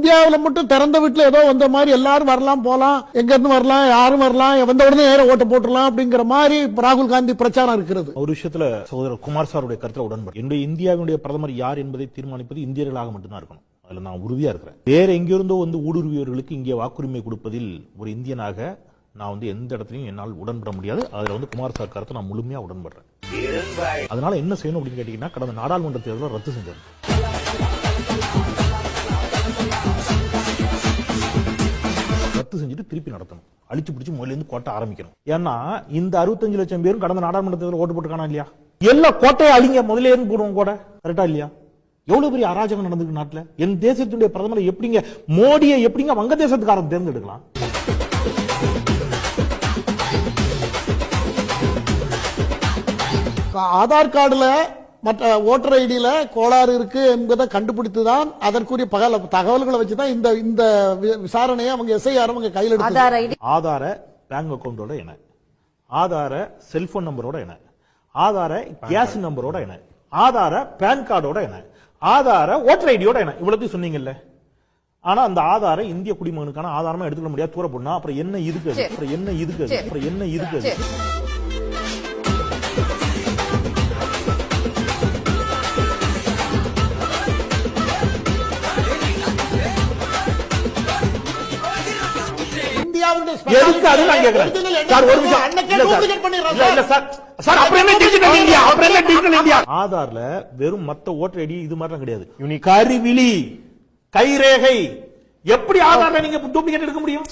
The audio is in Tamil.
இந்தியாவில் மட்டும் திறந்த வீட்டுல ஏதோ வந்த மாதிரி எல்லாரும் வரலாம் போலாம், எங்க இருந்து வரலாம், யாரும் வரலாம், வந்த உடனே நேர ஓட்ட போட்டுடலாம் அப்படிங்கிற மாதிரி ராகுல் காந்தி பிரச்சாரம் இருக்கிறது. ஒரு விஷயத்துல சகோதரர் குமார் சாருடைய கருத்துல உடன்படு. என்னுடைய இந்தியாவினுடைய பிரதமர் யார் என்பதை தீர்மானிப்பது இந்தியர்களாக மட்டும்தான் இருக்கணும். அதுல நான் உறுதியா இருக்கிறேன். வேற எங்கிருந்தோ வந்து ஊடுருவியவர்களுக்கு இங்கே வாக்குரிமை கொடுப்பதில் ஒரு இந்தியனாக நான் எந்த இடத்துலையும் என்னால் உடன்பட முடியாது. அதுல குமார் சார் கருத்தை நான் முழுமையா உடன்படுறேன். அதனால என்ன செய்யணும் அப்படின்னு கேட்டீங்கன்னா, கடந்த நாடாளுமன்ற தேர்தலை ரத்து செஞ்சாரு. ரத்து செஞ்சுட்டு திருப்பி நடத்தணும். அழிச்சு பிடிச்சு முதல்ல இருந்து கோட்டை ஆரம்பிக்கணும். ஏன்னா இந்த 65 லட்சம் பேரும் கடந்த நாடாளுமன்ற தேர்தலில் ஓட்டு போட்டுக்கானா இல்லையா? எல்லா கோட்டையை அழிங்க, முதல்ல இருந்து போடுவோம் கோட்டை. கரெக்டா இல்லையா? எவ்வளவு பெரிய அராஜகம் நடந்திருக்கு நாட்டுல. என் தேசத்துடைய பிரதமரை எப்படிங்க, மோடியை எப்படிங்க வங்கதேசத்துக்காரன் தேர்ந்தெடுக்கலாம்? ஆதார் கார்டுல மற்ற ஓட்டர் ஐடியில கோளாறு இருக்கு என்பதை கண்டுபிடித்துதான் அதற்குரிய தகவல்களை வச்சுதான் இந்த விசாரணையை அவங்க எஸ்ஐஆர் அவங்க கையில் எடுத்து ஆதார பேங்க் அக்கௌண்டோட என்ன, ஆதார செல்போன் நம்பரோட என்ன, ஆதார கேஸ் நம்பரோட என்ன, ஆதார பேன் கார்டோட என்ன, ஆதார ஓட்டர் ஐடியோட என்ன, இவ்வளவு சொன்னீங்கல்ல. ஆனா அந்த ஆதார இந்திய குடிமகனுக்கான ஆதாரமா எடுத்துக்க முடியாது, தூர போடணும். அப்புறம் என்ன இருக்கு, அப்புறம் என்ன இருக்கு, அப்புறம் என்ன இருக்கு. ஆதார்ல வெறும் மத்த ஓட்டர் ஐடி இது மாதிரி கிடையாது. கருவிழி, கைரேகை, எப்படி ஆதார்ல நீங்க டூப்ளிகேட் எடுக்க முடியும்?